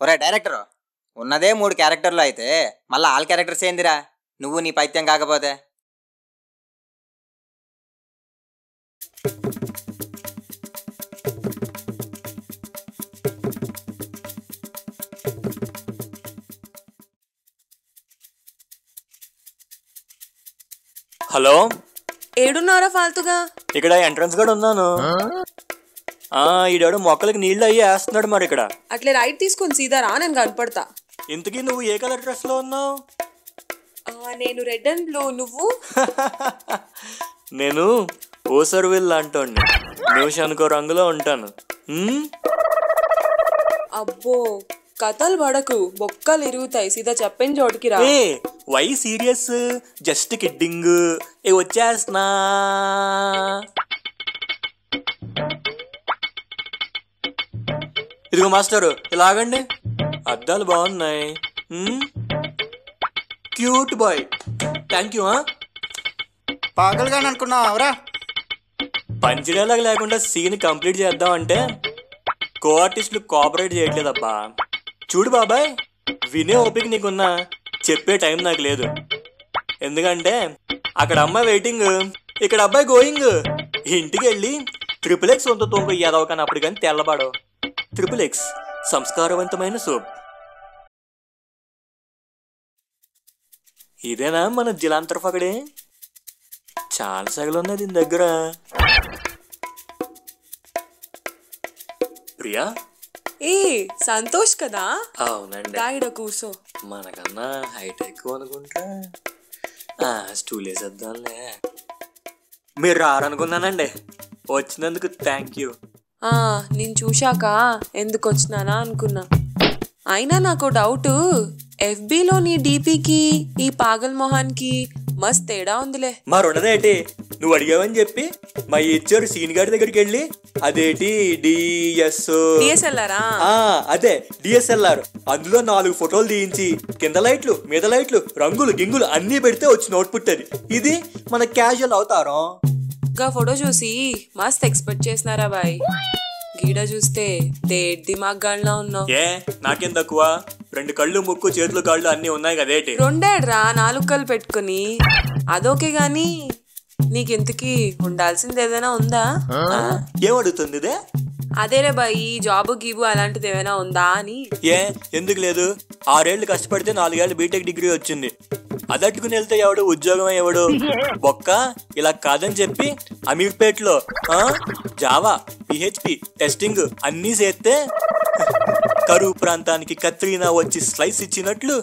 ఒరే డైరెక్టరు, ఉన్నదే 3 క్యారెక్టర్లు అయితే మళ్ళీ ఆల్ క్యారెక్టర్స్ ఏందిరా? నువ్వు నీ పైత్యం కాకపోతే. హలో, ఏడున్నారా ఫాల్తుగా? ఇక్కడ ఎంట్రన్స్ కూడా ఉన్నాను. ఈడాడు మొక్కలకి నీళ్ళు అయ్యి వేస్తున్నాడు మరి ఇక్కడ. అట్లే రైట్ తీసుకొని సీదా రా, నేను కనపడతా. ఇంతకీ నువ్వు ఏ కలర్ డ్రెస్ లో ఉన్నావు? నేను రెడ్ అండ్ బ్లూ. నువ్వు? నేను ఓసర్విల్ లాంటోడిని. నిమిషానికో రంగులో ఉంటాను. అబ్బో, కథలు పడకు, బొక్కలు ఇరుగుతాయి. సీదా చెప్పిన చోటికి రా. Why serious? Just kidding. వచ్చేస్తున్నా. ఇదిగో మాస్టరు, ఇలాగండి. అద్దాలు బాగున్నాయి. Cute boy. Thank you. పాగలుగా అనుకున్నావురా? పంచ్ డైలాగ్ లేకుండా సీన్ కంప్లీట్ చేద్దాం అంటే కో ఆర్టిస్టులు కోఆపరేట్ చేయట్లేదబ్బా. చూడు బాబాయ్, వినే ఓపిక నీకున్నా చెప్పే టైం నాకు లేదు. ఎందుకంటే అక్కడ అమ్మాయి వెయిటింగ్, ఇక్కడ అబ్బాయి గోయింగ్. ఇంటికి వెళ్ళి XXX సొంత తొంగ ఎదవకని అప్పుడు కానీ తెల్లబాడు. XXX సంస్కారవంతమైన soap. ఇదేనా మన జిలాంతర్ ఫగడే? చాలా సగలున్నాయి దీని దగ్గర. ప్రియా, సంతోష్ కదా? అవునండి. గాయడ కూర్చో. మనకన్నా హైట్ ఎక్కువ అనుకుంటా. స్టూల్ వేసేద్దాంలే. మీరు రారనుకున్నానండి, వచ్చినందుకు థ్యాంక్ యూ. నేను చూశాక ఎందుకు వచ్చినానా అనుకున్నా. అయినా నాకు డౌట్, FBలో నీ DPకి ఈ పాగల్ మొహాన్కి మస్త్ తేడా ఉందిలే. మరున్నదేటి నువ్వు అడిగావని చెప్పి మా ఇచ్చారు సీన్ గారి దగ్గరికి వెళ్ళి అదేటి DSLR. అదే DSLR. అందులో 4 ఫోటోలు తీయించి కింద లైట్లు మీద లైట్లు రంగులు గింగులు అన్నీ పెడితే వచ్చిన అవుట్పుట్ అది. ఇది మన క్యాజువల్ అవతారం. గా ఫోటో చూసి మస్త్ ఎక్స్పెక్ట్ చేసినారా బాయ్. గీడ చూస్తే డేట్ దిమాగ్ గాళ్ళ ఉన్నావు. నాకేం తక్కువ? 2 కళ్ళు ముక్కు చేతులు కాళ్ళు అన్ని ఉన్నాయి కదేటి. 2 4 కళ్ళు పెట్టుకుని అదోకే గాని నీకెంతకి ఉండాల్సింది ఏదైనా ఉందా? ఏమడుగుతుంది ఇదే? అదేరే బాయ్, జాబు గీబు అలాంటిది ఏమైనా ఉందా అని. ఎందుకు లేదు? 6 ఏళ్ళు కష్టపడితే 4 ఏళ్ళు బీటెక్ డిగ్రీ వచ్చింది. అదట్టుకుని వెళ్తే ఎవడు ఉద్యోగం ఎవడు బొక్క. ఇలా కాదని చెప్పి అమీర్పేట్లో జావా PHP టెస్టింగ్ అన్నీ చేస్తే కరువు ప్రాంతానికి కత్రీనా వచ్చి స్లైస్ ఇచ్చినట్లు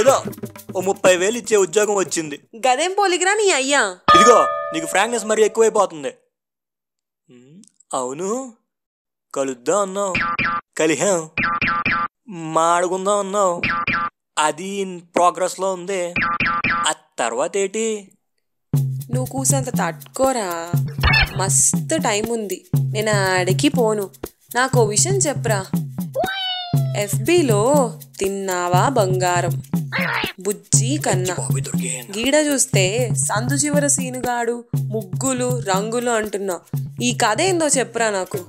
ఏదో 30,000 ఇచ్చే ఉద్యోగం వచ్చింది. గదేం పోలిగిరా నీ అయ్యా. ఇదిగో నీకు ఫ్రాంక్నెస్ మరి ఎక్కువైపోతుంది. అవును, కలుద్దాం అన్నావు, కలిహాం, మాడుకుందాం అన్నావు, అది ప్రోగ్రెస్ లో ఉంది. ఆ తర్వాత ఏంటి? నువ్వు కూసంత తట్టుకోరా, మస్తు టైం ఉంది. నేను ఆడికి పోను. నాకు ఓ విషయం చెప్పరా. FBలో తిన్నావా బంగారం, బుజ్జి కన్నా. గీడ చూస్తే సందు చివర సీనుగాడు ముగ్గులు రంగులు అంటున్నావు. ఈ కథ ఏందో చెప్పరా నాకు.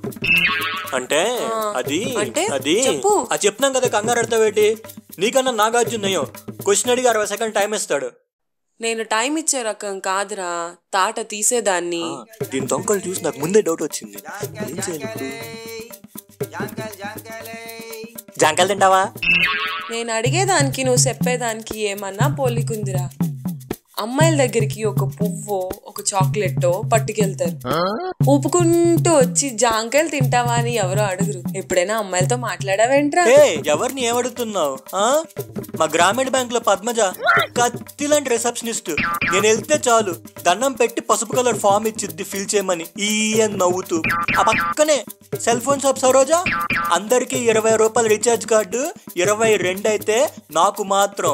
అంటే అది చెప్పు. చెప్తున్నాం కదా, కంగారు అడతావేటి? నీకన్నా నాగార్జునయ్యో క్వశ్చన్ అడిగి 60 సెకండ్ టైం ఇస్తాడు. నేను టైం ఇచ్చే రకం కాదురా, తాట తీసేదాన్ని. దీని దొంగలు చూసి నాకు ముందే డౌట్ వచ్చింది. జాంకాయలు తింటావా? నేను అడిగేదానికి నువ్వు చెప్పేదానికి ఏమన్నా పోలికుందిరా. అమ్మాయిల దగ్గరికి ఒక పువ్వో ఒక చాక్లెట్టో పట్టుకెళ్తారు. ఊపుకుంటూ వచ్చి జాంకాయలు తింటావా అని ఎవరో అడుగురు. ఎప్పుడైనా అమ్మాయిలతో మాట్లాడావేంట్రా? ఎవరిని ఏమడుగుతున్నావు? మా గ్రామీణ బ్యాంక్ లో పద్మజ కత్తి లాంటి రిసెప్షనిస్ట్. నేను వెళ్తే చాలు దండం పెట్టి పసుపు కలర్ ఫామ్ ఇచ్చిద్ది ఫిల్ చేయమని నవ్వుతూ. ఆ పక్కనే సెల్ ఫోన్ షాప్ సరోజా, అందరికి 20 రూపాయలు రీఛార్జ్ కార్డు. 22 అయితే నాకు మాత్రం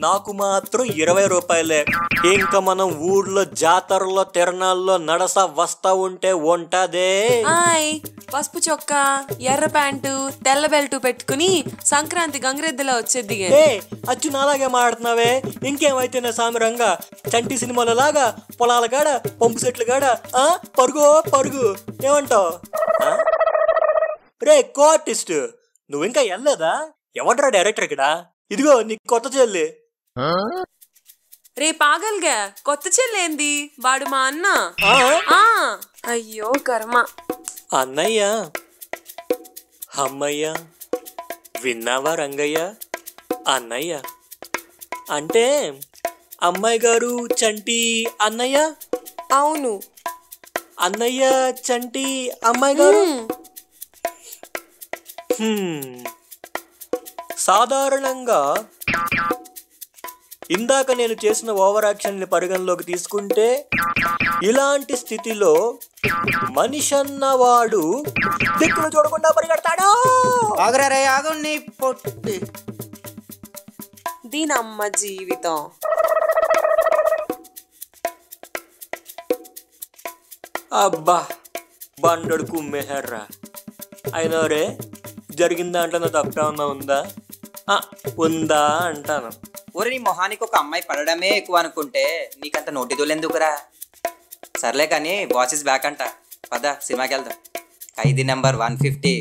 నాకు మాత్రం 20 రూపాయలే. ఇంకా మనం ఊర్లో జాతరలో తిరణాల్లో నడస వస్తా ఉంటే ఉంటదే. పసుపు చొక్కా ఎర్ర ప్యాంటు తెల్ల బెల్ట్ పెట్టుకుని సంక్రాంతి గంగిరెద్దులా వచ్చేది. అచ్చు నాలాగే మాడుతున్నావే. ఇంకేమైతే నా సామిరంగా చంటి సినిమాల లాగా పొలాల కాడ పంపు సెట్లు కాడ పరుగు పరుగు ఏమంటావు? రే కో ఆర్టిస్ట్, నువ్వు ఇంకా వెళ్ళలేదా? ఎవడ్రా డైరెక్టర్ ఇక్కడ? ఇదిగో నీకు కొత్త చెల్లి. రే పాగల్గా, కొత్త చెల్లేంది? వాడు మా అన్న. ఆ, అయ్యో కర్మ. అన్నయ్య, అమ్మయ్య, విన్నావా రంగయ్య? అన్నయ్య అంటే అమ్మాయి గారు చంటి అన్నయ్య. అవును, అన్నయ్య చంటి అమ్మాయి గారు. సాధారణంగా ఇందాక నేను చేసిన ఓవర్ యాక్షన్ని పరిగణలోకి తీసుకుంటే ఇలాంటి స్థితిలో మనిషి అన్నవాడు దిక్కులు చూడకుండా పరిగెడతాడా? ఆగరే ఆగండి పొట్టి. దీనమ్మ జీవితం. అబ్బా, బండడు కుమ్మేశాడ్రా. అయినా రే, జరిగిన దాంట్లో తప్పేమన్నా ఉందా? ఉందా అంటాను. ఊరి నీ మొహానికి ఒక అమ్మాయి పడడమే ఎక్కువ అనుకుంటే నీకంత నోటిదోలెందుకురా? సర్లే కానీ బాస్ ఇస్ బ్యాక్ అంట. పద సినిమాకి వెళ్దాం. ఖైదీ నెంబర్ 150.